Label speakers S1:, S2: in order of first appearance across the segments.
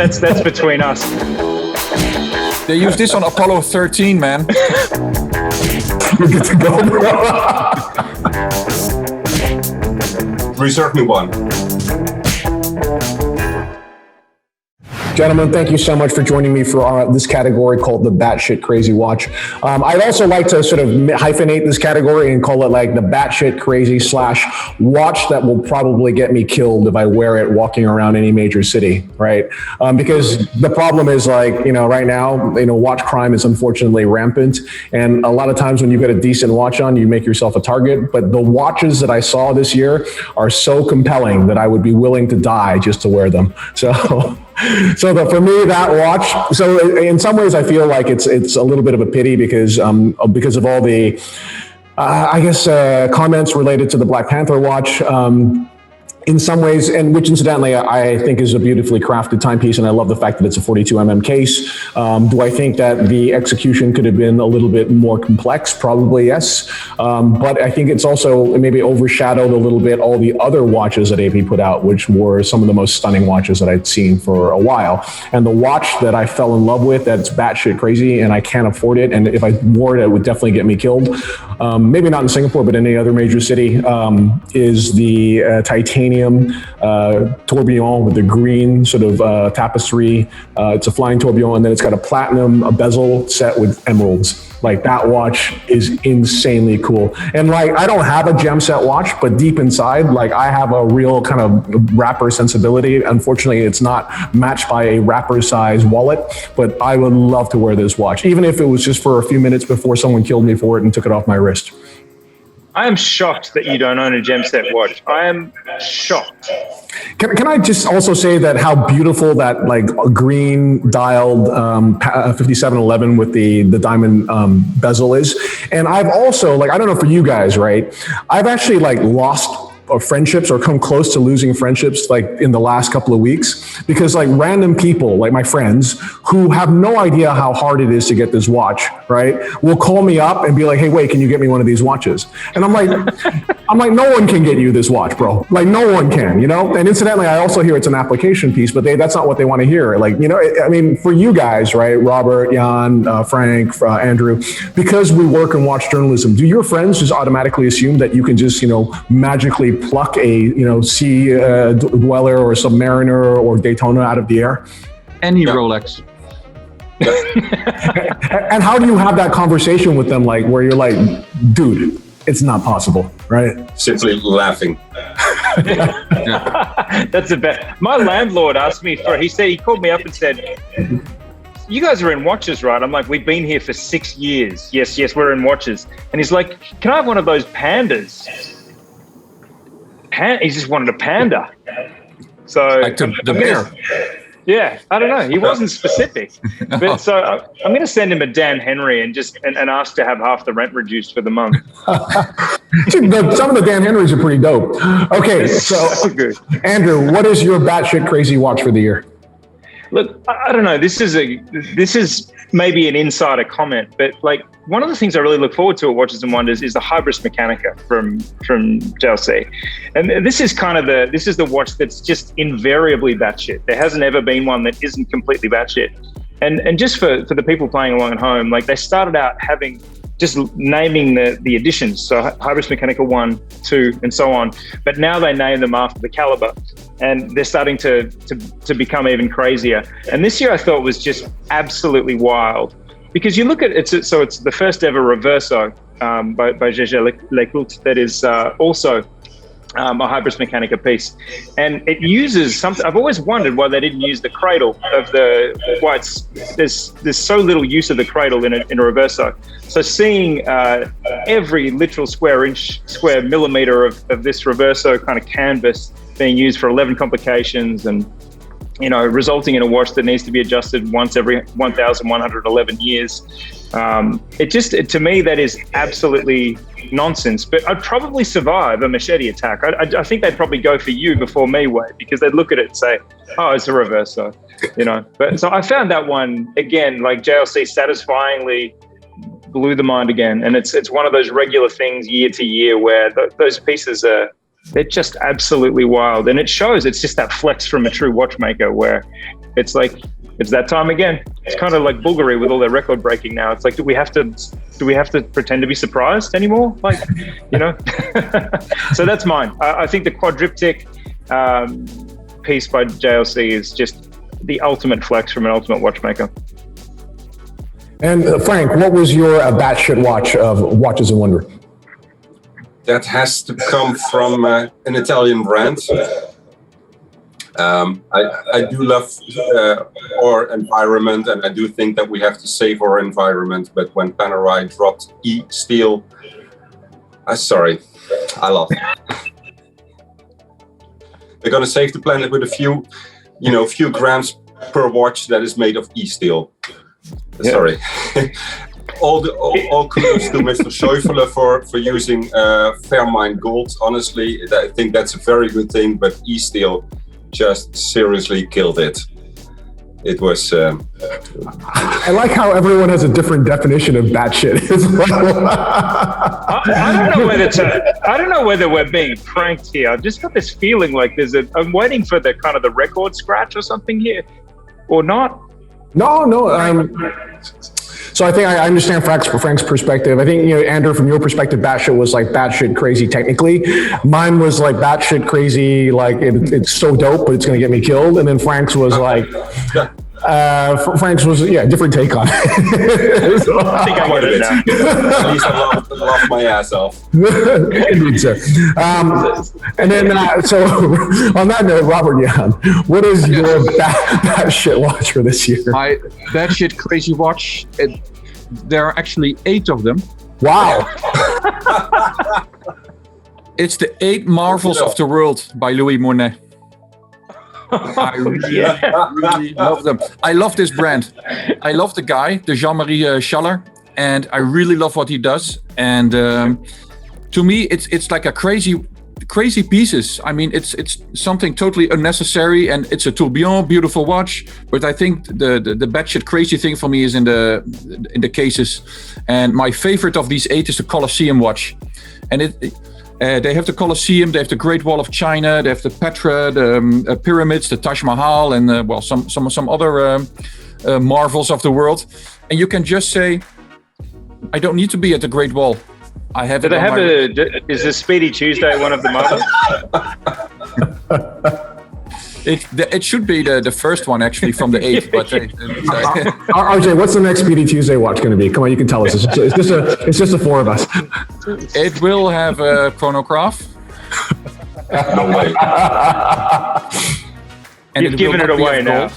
S1: That's between us.
S2: They used this on Apollo 13, man.
S3: You're good to go, bro. Reserve me one. Gentlemen, thank you so much for joining me for this category called the Batshit Crazy Watch. I'd also like to sort of hyphenate this category and call it like the Batshit Crazy / watch that will probably get me killed if I wear it walking around any major city, right? Because the problem is like, right now, watch crime is unfortunately rampant. And a lot of times when you get a decent watch on, you make yourself a target. But the watches that I saw this year are so compelling that I would be willing to die just to wear them. So for me, that watch, so in some ways I feel like it's a little bit of a pity because of all the, comments related to the Black Panther watch. In some ways, and which incidentally I think is a beautifully crafted timepiece, and I love the fact that it's a 42mm case. Do I think that the execution could have been a little bit more complex? Probably yes. But I think it's also maybe overshadowed a little bit all the other watches that AP put out, which were some of the most stunning watches that I'd seen for a while. And the watch that I fell in love with, that's batshit crazy, and I can't afford it, and if I wore it, it would definitely get me killed. Maybe not in Singapore, but in any other major city, is the titanium tourbillon with the green sort of tapestry. It's a flying tourbillon, and then it's got a platinum bezel set with emeralds. Like, that watch is insanely cool. And like, I don't have a gem set watch, but deep inside, like, I have a real kind of rapper sensibility. Unfortunately, it's not matched by a rapper size wallet, but I would love to wear this watch, even if it was just for a few minutes before someone killed me for it and took it off my wrist.
S1: I am shocked that you don't own a gem set watch. I am shocked.
S3: Can I just also say that how beautiful that like green dialed 5711 with the diamond bezel is. And I've also, like, I don't know for you guys, right? I've actually like lost friendships or come close to losing friendships like in the last couple of weeks because like random people, like my friends who have no idea how hard it is to get this watch, right, will call me up and be like, hey, wait, can you get me one of these watches? And I'm like, no one can get you this watch, bro. Like, no one can, And incidentally, I also hear it's an application piece, but that's not what they want to hear. Like, I mean, for you guys, right, Robert, Jan, Frank, Andrew, because we work in watch journalism, do your friends just automatically assume that you can just, magically pluck a, sea dweller or submariner or Daytona out of the air?
S2: Any Rolex.
S3: And how do you have that conversation with them, like, where you're like, dude, it's not possible, right?
S4: Simply laughing.
S1: That's the best. My landlord asked me he called me up and said, you guys are in watches, right? I'm like, we've been here for 6 years. Yes, we're in watches. And he's like, can I have one of those pandas? He just wanted a panda. So
S2: like the bear.
S1: Yeah, I don't know. He wasn't specific. But so I'm going to send him a Dan Henry and ask to have half the rent reduced for the month.
S3: Some of the Dan Henrys are pretty dope. Okay, so
S1: good.
S3: Andrew, what is your batshit crazy watch for the year?
S1: Look, I don't know. This is maybe an insider comment, but like one of the things I really look forward to at Watches&Wonders is the Hybris Mechanica from JLC, and this is the watch that's just invariably batshit. There hasn't ever been one that isn't completely batshit. And just for the people playing along at home, like they started out just naming the editions, so Hybris Mechanica 1, 2, and so on. But now they name them after the caliber, and they're starting to become even crazier. And this year I thought was just absolutely wild, because you look at it's the first ever reverso by JLC that is also a Hybris Mechanica piece, and it uses something. I've always wondered why they didn't use the cradle of there's so little use of the cradle in a reverso. So seeing every literal square millimeter of this reverso kind of canvas being used for 11 complications, and resulting in a watch that needs to be adjusted once every 1,111 years. To me, that is absolutely nonsense. But I'd probably survive a machete attack. I think they'd probably go for you before me, Wei, because they'd look at it and say, oh, it's a reverso, But so I found that one, again, like JLC satisfyingly blew the mind again. And it's one of those regular things year to year where those pieces are they're just absolutely wild. And it shows. It's just that flex from a true watchmaker where it's like, it's that time again. It's kind of like Bulgari with all their record breaking now. It's like, do we have to pretend to be surprised anymore? Like, you know? So that's mine. I think the quadriptych piece by JLC is just the ultimate flex from an ultimate watchmaker.
S3: And Frank, what was your batshit watch of Watches and Wonders?
S4: That has to come from an Italian brand. I do love our environment, and I do think that we have to save our environment. But when Panerai dropped E-Steel, sorry, I love it. They're going to save the planet with a few grams per watch that is made of E-Steel. Yeah. Sorry. all kudos to Mr. Schäufele for using Fairmine gold. Honestly, I think that's a very good thing, but E-Steel just seriously killed it. It was.
S3: I like how everyone has a different definition of batshit as well.
S1: I don't know whether we're being pranked here. I've just got this feeling like I'm waiting for the kind of the record scratch or something here, or not.
S3: No. So I think I understand Frank's perspective. I think, Andrew, from your perspective, batshit was like batshit crazy technically. Mine was like batshit crazy, like it's so dope, but it's going to get me killed. And then Frank's was like, different take on it.
S1: So, I think I get it now.
S4: At least I laughed my ass off.
S3: Indeed, sir. And then, so on that note, Robert Jan, what is your batshit watch for this year?
S2: My batshit crazy watch, there are actually 8 of them.
S3: Wow.
S2: It's the 8 Marvels of the World by Louis Moinet. I really love them. I love this brand. I love the guy, the Jean-Marie Schaller, and I really love what he does. And to me, it's like a crazy pieces. I mean, it's something totally unnecessary, and it's a tourbillon, beautiful watch. But I think the batshit crazy thing for me is in the cases. And my favorite of these 8 is the Colosseum watch, and they have the Colosseum, they have the Great Wall of China, they have the Petra, the pyramids, the Taj Mahal, and some other marvels of the world. And you can just say, I don't need to be at the Great Wall. I have it.
S1: Is the Speedy Tuesday one of the models?
S2: It should be the first one actually from the 8. But
S3: RJ, what's the next Speedy Tuesday watch going to be? Come on, you can tell us. It's just the 4 of us.
S2: It will have a chronograph.
S4: No way.
S2: And
S1: you've given it away now.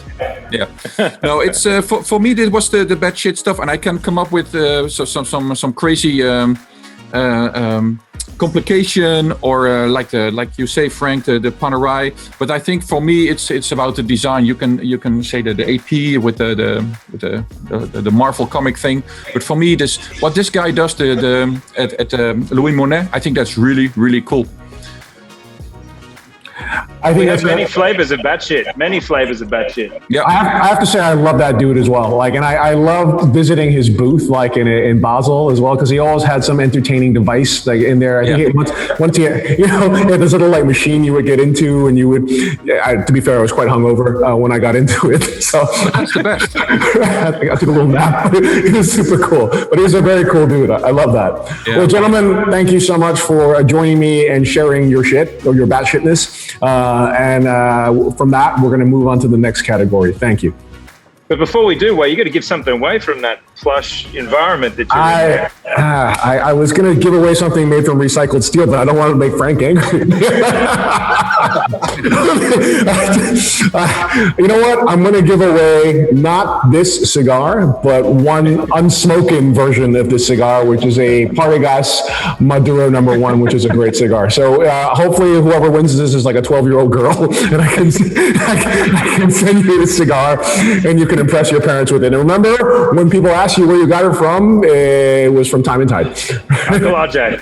S2: Yeah. No, it's for me. This was the batshit stuff, and I can come up with some crazy complication or like you say, Frank, the Panerai. But I think for me, it's about the design. You can say the AP with the Marvel comic thing. But for me, what this guy does at Louis Moinet, I think that's really, really cool.
S3: I think
S1: there's many flavors of batshit. Many flavors of batshit.
S2: Yeah,
S3: I have to say I love that dude as well. Like, and I love visiting his booth, like in Basel as well, because he always had some entertaining device like in there. I think once he had this little like machine you would get into, and you would. To be fair, I was quite hungover when I got into it, so
S2: that's the best.
S3: I took a little nap. It was super cool, but he's a very cool dude. I love that. Yeah. Well, gentlemen, thank you so much for joining me and sharing your shit or your batshitness. And from that, we're going to move on to the next category. Thank you.
S1: But before we do, you got to give something away from that plush environment that you're in.
S3: I was going to give away something made from recycled steel, but I don't want to make Frank angry. You know what? I'm going to give away not this cigar, but one unsmoken version of this cigar, which is a Partagas Maduro No. 1, which is a great cigar. So hopefully whoever wins this is like a 12-year-old girl, and I can send you this cigar, and you can impress your parents with it. And remember, when people ask you where you got it from, it was from Time+Tide.
S1: Uncle RJ.